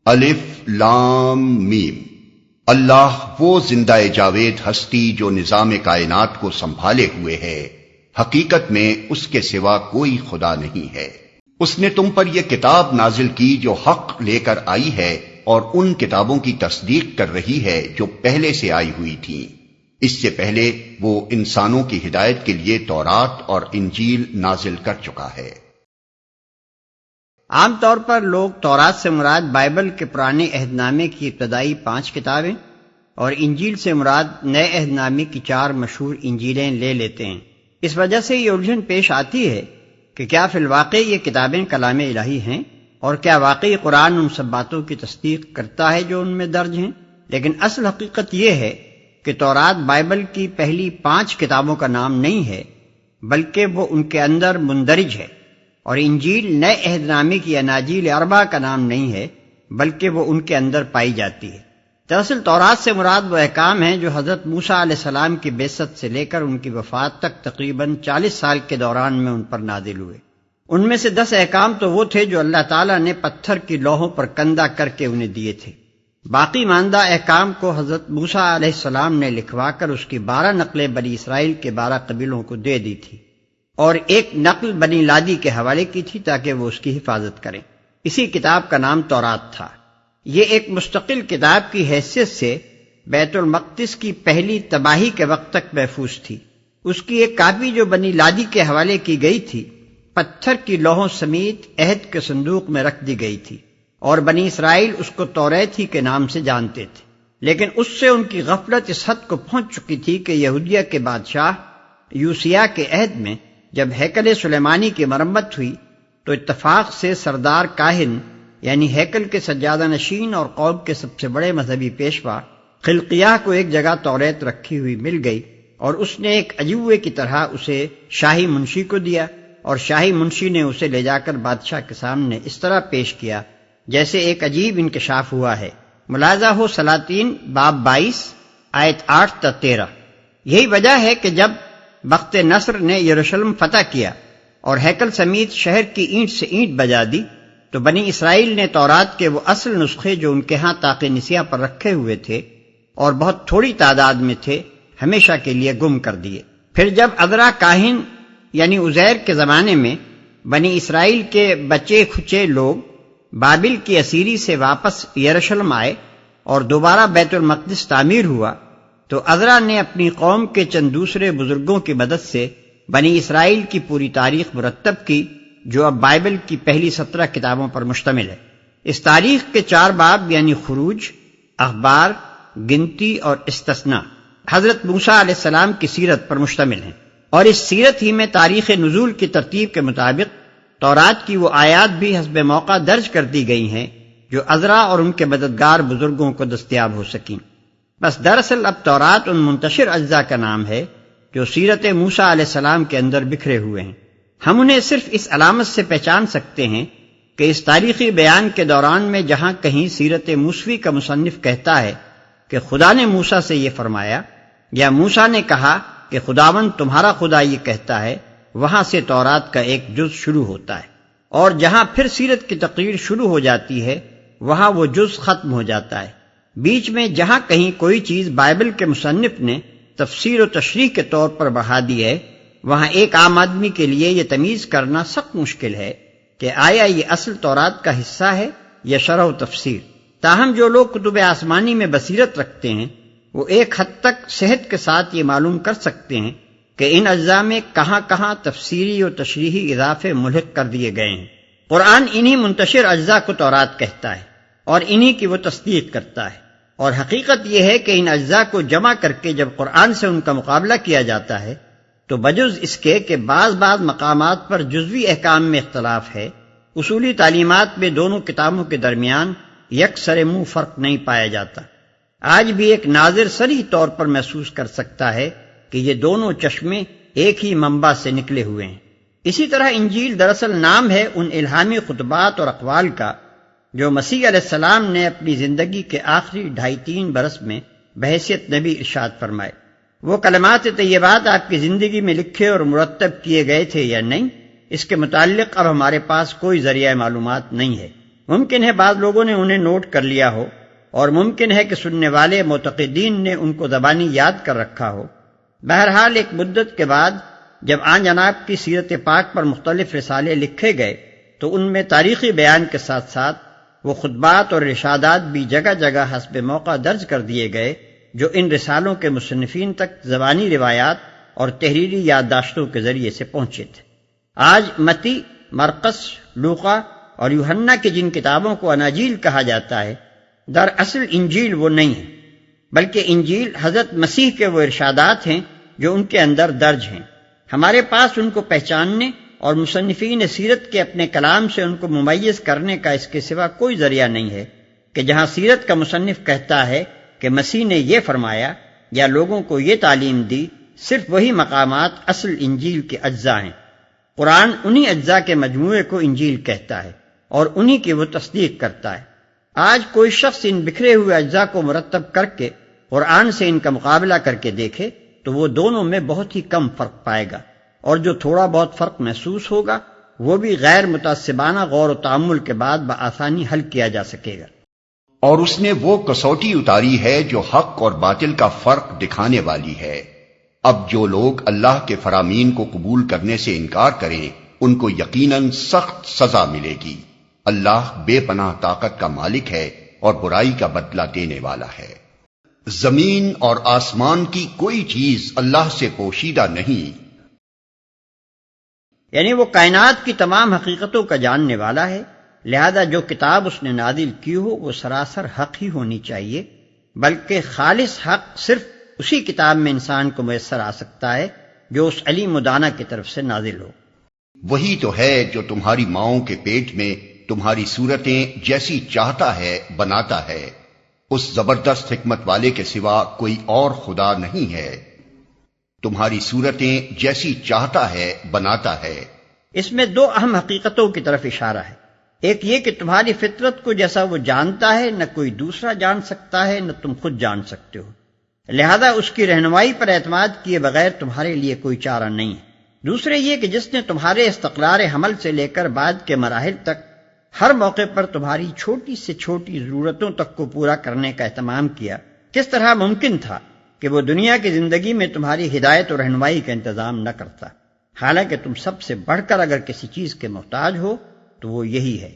الف لام میم۔ اللہ وہ زندہ جاوید ہستی جو نظام کائنات کو سنبھالے ہوئے ہے، حقیقت میں اس کے سوا کوئی خدا نہیں ہے۔ اس نے تم پر یہ کتاب نازل کی جو حق لے کر آئی ہے اور ان کتابوں کی تصدیق کر رہی ہے جو پہلے سے آئی ہوئی تھیں۔ اس سے پہلے وہ انسانوں کی ہدایت کے لیے تورات اور انجیل نازل کر چکا ہے۔ عام طور پر لوگ تورات سے مراد بائبل کے پرانے عہد نامے کی ابتدائی 5 کتابیں اور انجیل سے مراد نئے عہد نامے کی 4 مشہور انجیلیں لے لیتے ہیں۔ اس وجہ سے یہ الجھن پیش آتی ہے کہ کیا فی الواقع یہ کتابیں کلام الہی ہیں اور کیا واقعی قرآن ان سب باتوں کی تصدیق کرتا ہے جو ان میں درج ہیں؟ لیکن اصل حقیقت یہ ہے کہ تورات بائبل کی پہلی 5 کتابوں کا نام نہیں ہے، بلکہ وہ ان کے اندر مندرج ہے، اور انجیل نئے عہد نامے کی اناجیل 4 کا نام نہیں ہے، بلکہ وہ ان کے اندر پائی جاتی ہے۔ دراصل تورات سے مراد وہ احکام ہیں جو حضرت موسیٰ علیہ السلام کی بعثت سے لے کر ان کی وفات تک تقریباً 40 سال کے دوران میں ان پر نازل ہوئے۔ ان میں سے 10 احکام تو وہ تھے جو اللہ تعالیٰ نے پتھر کی لوحوں پر کندہ کر کے انہیں دیے تھے۔ باقی ماندہ احکام کو حضرت موسیٰ علیہ السلام نے لکھوا کر اس کی 12 نقلیں بنی اسرائیل کے 12 قبیلوں کو دے دی تھی، اور ایک نقل بنی لادی کے حوالے کی تھی تاکہ وہ اس کی حفاظت کریں۔ اسی کتاب کا نام تورات تھا۔ یہ ایک مستقل کتاب کی حیثیت سے بیت المقدس کی پہلی تباہی کے وقت تک محفوظ تھی۔ اس کی ایک کاپی جو بنی لادی کے حوالے کی گئی تھی، پتھر کی لوحوں سمیت عہد کے صندوق میں رکھ دی گئی تھی، اور بنی اسرائیل اس کو توریت ہی کے نام سے جانتے تھے۔ لیکن اس سے ان کی غفلت اس حد کو پہنچ چکی تھی کہ یہودیہ کے بادشاہ یوسیہ کے عہد میں جب ہیکل سلیمانی کی مرمت ہوئی تو اتفاق سے سردار کاہن یعنی ہیکل کے سجادہ نشین اور قوم کے سب سے بڑے مذہبی پیشوا خلقیہ کو ایک جگہ توریت رکھی ہوئی مل گئی، اور اس نے ایک عجوبے کی طرح اسے شاہی منشی کو دیا، اور شاہی منشی نے اسے لے جا کر بادشاہ کے سامنے اس طرح پیش کیا جیسے ایک عجیب انکشاف ہوا ہے۔ ملاحظہ ہو سلاطین باب 22 آیت 8 تا 13۔ یہی وجہ ہے کہ جب بخت نصر نے یروشلم فتح کیا اور ہیکل سمیت شہر کی اینٹ سے اینٹ بجا دی تو بنی اسرائیل نے تورات کے وہ اصل نسخے جو ان کے ہاں طاق نسیہ پر رکھے ہوئے تھے اور بہت تھوڑی تعداد میں تھے ہمیشہ کے لیے گم کر دیے۔ پھر جب عذرا کاہن یعنی عزیر کے زمانے میں بنی اسرائیل کے بچے کھچے لوگ بابل کی اسیری سے واپس یروشلم آئے اور دوبارہ بیت المقدس تعمیر ہوا تو عذرا نے اپنی قوم کے چند دوسرے بزرگوں کی مدد سے بنی اسرائیل کی پوری تاریخ مرتب کی جو اب بائبل کی پہلی 17 کتابوں پر مشتمل ہے۔ اس تاریخ کے 4 باب یعنی خروج، اخبار، گنتی اور استثناء حضرت موسیٰ علیہ السلام کی سیرت پر مشتمل ہیں، اور اس سیرت ہی میں تاریخ نزول کی ترتیب کے مطابق تورات کی وہ آیات بھی حسب موقع درج کر دی گئی ہیں جو عذرا اور ان کے مددگار بزرگوں کو دستیاب ہو سکیں۔ بس دراصل اب تورات ان منتشر اجزاء کا نام ہے جو سیرت موسیٰ علیہ السلام کے اندر بکھرے ہوئے ہیں۔ ہم انہیں صرف اس علامت سے پہچان سکتے ہیں کہ اس تاریخی بیان کے دوران میں جہاں کہیں سیرت موسوی کا مصنف کہتا ہے کہ خدا نے موسیٰ سے یہ فرمایا، یا موسیٰ نے کہا کہ خداوند تمہارا خدا یہ کہتا ہے، وہاں سے تورات کا ایک جز شروع ہوتا ہے، اور جہاں پھر سیرت کی تقریر شروع ہو جاتی ہے وہاں وہ جز ختم ہو جاتا ہے۔ بیچ میں جہاں کہیں کوئی چیز بائبل کے مصنف نے تفسیر و تشریح کے طور پر بڑھا دی ہے وہاں ایک عام آدمی کے لیے یہ تمیز کرنا سخت مشکل ہے کہ آیا یہ اصل تورات کا حصہ ہے یا شرح و تفسیر۔ تاہم جو لوگ کتب آسمانی میں بصیرت رکھتے ہیں وہ ایک حد تک صحت کے ساتھ یہ معلوم کر سکتے ہیں کہ ان اجزاء میں کہاں کہاں تفسیری و تشریحی اضافے ملحق کر دیے گئے ہیں۔ قرآن انہی منتشر اجزاء کو تورات کہتا ہے اور انہی کی وہ تصدیق کرتا ہے، اور حقیقت یہ ہے کہ ان اجزاء کو جمع کر کے جب قرآن سے ان کا مقابلہ کیا جاتا ہے تو بجز اس کے کہ بعض مقامات پر جزوی احکام میں اختلاف ہے، اصولی تعلیمات میں دونوں کتابوں کے درمیان یکسر منہ فرق نہیں پایا جاتا۔ آج بھی ایک ناظر صریح طور پر محسوس کر سکتا ہے کہ یہ دونوں چشمے ایک ہی منبع سے نکلے ہوئے ہیں۔ اسی طرح انجیل دراصل نام ہے ان الہامی خطبات اور اقوال کا جو مسیح علیہ السلام نے اپنی زندگی کے آخری 2.5-3 برس میں بحیثیت نبی ارشاد فرمائے۔ وہ کلمات طیبات آپ کی زندگی میں لکھے اور مرتب کیے گئے تھے یا نہیں، اس کے متعلق اب ہمارے پاس کوئی ذریعہ معلومات نہیں ہے۔ ممکن ہے بعض لوگوں نے انہیں نوٹ کر لیا ہو، اور ممکن ہے کہ سننے والے معتقدین نے ان کو زبانی یاد کر رکھا ہو۔ بہرحال ایک مدت کے بعد جب آن جناب کی سیرت پاک پر مختلف رسالے لکھے گئے تو ان میں تاریخی بیان کے ساتھ ساتھ وہ خطبات اور ارشادات بھی جگہ جگہ حسب موقع درج کر دیے گئے جو ان رسالوں کے مصنفین تک زبانی روایات اور تحریری یادداشتوں کے ذریعے سے پہنچے تھے۔ آج متی، مرقس، لوقا اور یوحنا کی جن کتابوں کو اناجیل کہا جاتا ہے، دراصل انجیل وہ نہیں ہے، بلکہ انجیل حضرت مسیح کے وہ ارشادات ہیں جو ان کے اندر درج ہیں۔ ہمارے پاس ان کو پہچاننے اور مصنفین سیرت کے اپنے کلام سے ان کو ممیز کرنے کا اس کے سوا کوئی ذریعہ نہیں ہے کہ جہاں سیرت کا مصنف کہتا ہے کہ مسیح نے یہ فرمایا یا لوگوں کو یہ تعلیم دی، صرف وہی مقامات اصل انجیل کے اجزاء ہیں۔ قرآن انہی اجزاء کے مجموعے کو انجیل کہتا ہے اور انہی کی وہ تصدیق کرتا ہے۔ آج کوئی شخص ان بکھرے ہوئے اجزاء کو مرتب کر کے قرآن سے ان کا مقابلہ کر کے دیکھے تو وہ دونوں میں بہت ہی کم فرق پائے گا، اور جو تھوڑا بہت فرق محسوس ہوگا وہ بھی غیر متعصبانہ غور و تأمل کے بعد بآسانی حل کیا جا سکے گا۔ اور اس نے وہ کسوٹی اتاری ہے جو حق اور باطل کا فرق دکھانے والی ہے۔ اب جو لوگ اللہ کے فرامین کو قبول کرنے سے انکار کریں ان کو یقیناً سخت سزا ملے گی۔ اللہ بے پناہ طاقت کا مالک ہے اور برائی کا بدلہ دینے والا ہے۔ زمین اور آسمان کی کوئی چیز اللہ سے پوشیدہ نہیں، یعنی وہ کائنات کی تمام حقیقتوں کا جاننے والا ہے، لہذا جو کتاب اس نے نازل کی ہو وہ سراسر حق ہی ہونی چاہیے، بلکہ خالص حق صرف اسی کتاب میں انسان کو میسر آ سکتا ہے جو اس علیم و دانا کی طرف سے نازل ہو۔ وہی تو ہے جو تمہاری ماؤں کے پیٹ میں تمہاری صورتیں جیسی چاہتا ہے بناتا ہے، اس زبردست حکمت والے کے سوا کوئی اور خدا نہیں ہے۔ تمہاری صورتیں جیسی چاہتا ہے بناتا ہے۔ اس میں دو اہم حقیقتوں کی طرف اشارہ ہے۔ ایک یہ کہ تمہاری فطرت کو جیسا وہ جانتا ہے نہ کوئی دوسرا جان سکتا ہے نہ تم خود جان سکتے ہو، لہذا اس کی رہنمائی پر اعتماد کیے بغیر تمہارے لیے کوئی چارہ نہیں ہے۔ دوسرے یہ کہ جس نے تمہارے استقرار حمل سے لے کر بعد کے مراحل تک ہر موقع پر تمہاری چھوٹی سے چھوٹی ضرورتوں تک کو پورا کرنے کا اہتمام کیا، کس طرح ممکن تھا کہ وہ دنیا کی زندگی میں تمہاری ہدایت اور رہنمائی کا انتظام نہ کرتا؟ حالانکہ تم سب سے بڑھ کر اگر کسی چیز کے محتاج ہو تو وہ یہی ہے